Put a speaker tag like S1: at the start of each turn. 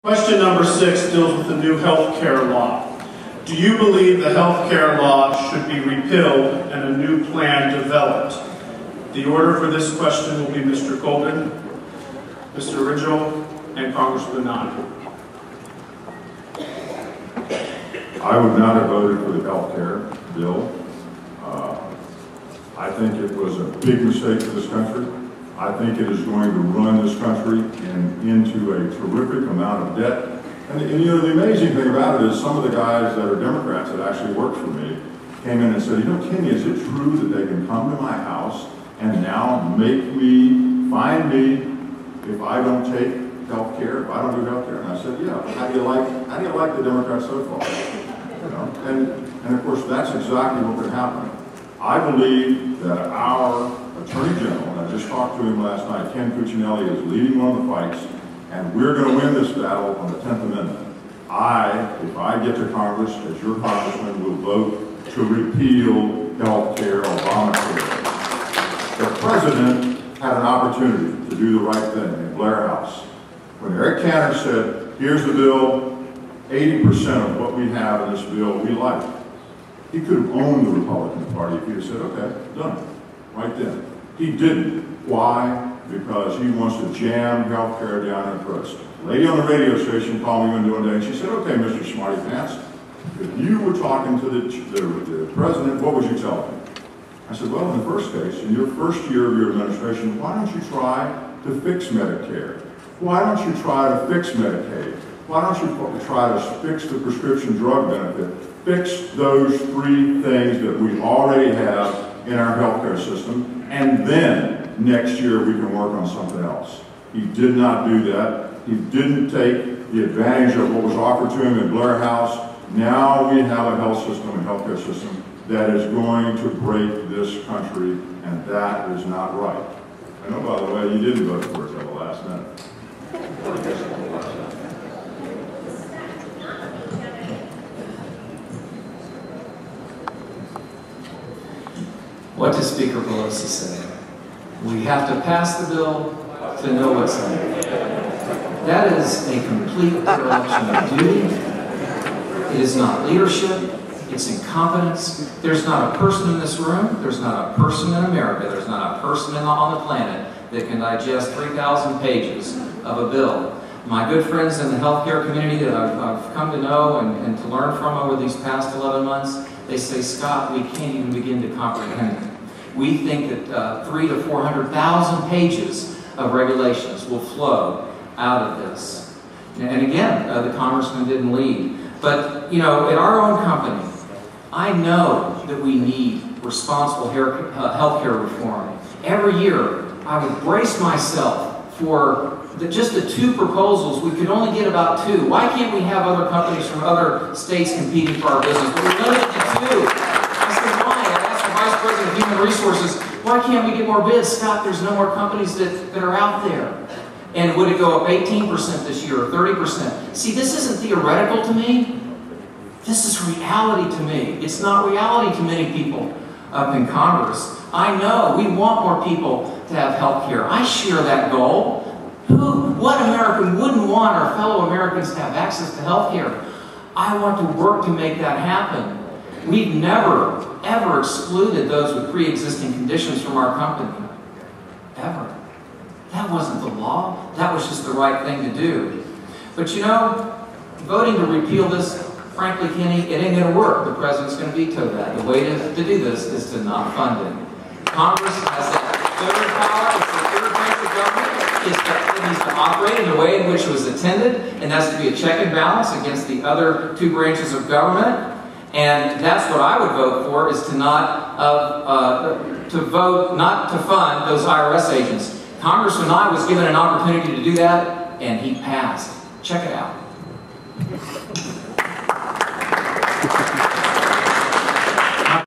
S1: Question number 6 deals with the new health care law. Do you believe the health care law should be repealed and a new plan developed? The order for this question will be Mr. Colvin, Mr. Rigell, and Congressman Nunn.
S2: I would not have voted for the health care bill. I think it was a big mistake for this country. I think it is going to run this country into a terrific amount of debt. And you know, the amazing thing about it is some of the guys that are Democrats that actually worked for me came in and said, you know, Kenny, is it true that they can come to my house and now make me, find me if I don't take health care, if I don't do health care? And I said, yeah, how do you like the Democrats so far? You know? And of course, that's exactly what could happen. I believe that our Attorney General, and I just talked to him last night, Ken Cuccinelli, is leading one of the fights, and we're going to win this battle on the 10th Amendment. If I get to Congress, as your congressman, will vote to repeal health care, Obamacare. The president had an opportunity to do the right thing in Blair House. When Eric Cantor said, here's the bill, 80% of what we have in this bill we like. He could have owned the Republican Party if he had said, okay, done it, right then. He didn't. Why? Because he wants to jam health care down our throats. A lady on the radio station called me one day and she said, okay, Mr. Smarty Pants, if you were talking to the president, what would you tell him? I said, well, in the first case, in your first year of your administration, why don't you try to fix Medicare? Why don't you try to fix Medicaid? Why don't you try to fix the prescription drug benefit? Fix those 3 things that we already have in our healthcare system, and then next year we can work on something else. He did not do that. He didn't take the advantage of what was offered to him in Blair House. Now we have a health system, a healthcare system, that is going to break this country, and that is not right. I know, by the way, you didn't vote for it until the last minute.
S3: What does Speaker Pelosi say? We have to pass the bill to know what's in it. That is a complete dereliction of duty. It is not leadership. It's incompetence. There's not a person in this room, there's not a person in America, there's not a person on the planet that can digest 3,000 pages of a bill. My good friends in the healthcare community that I've come to know and to learn from over these past 11 months, they say, Scott, we can't even begin to comprehend it. We think that 300,000 to 400,000 pages of regulations will flow out of this. And again, the congressman didn't lead. But, you know, at our own company, I know that we need responsible healthcare reform. Every year, I would brace myself for just the 2 proposals. We could only get about 2. Why can't we have other companies from other states competing for our business? But we're limited to 2. I said, why? I asked the Vice President of Human Resources, why can't we get more bids? Scott, there's no more companies that are out there. And would it go up 18% this year or 30%? See, this isn't theoretical to me. This is reality to me. It's not reality to many people up in Congress. I know we want more people to have health care. I share that goal. What American wouldn't want our fellow Americans to have access to health care? I want to work to make that happen. We've never, ever excluded those with pre-existing conditions from our company. Ever. That wasn't the law. That was just the right thing to do. But you know, voting to repeal this, frankly, Kenny, it ain't going to work. The president's going to veto that. The way to do this is to not fund it. Congress has that third power. It's the third branch of government. It needs to operate in the way in which it was intended, and that's to be a check and balance against the other 2 branches of government. And that's what I would vote for, is to not to fund those IRS agents. Congressman Nye was given an opportunity to do that, and he passed. Check it out.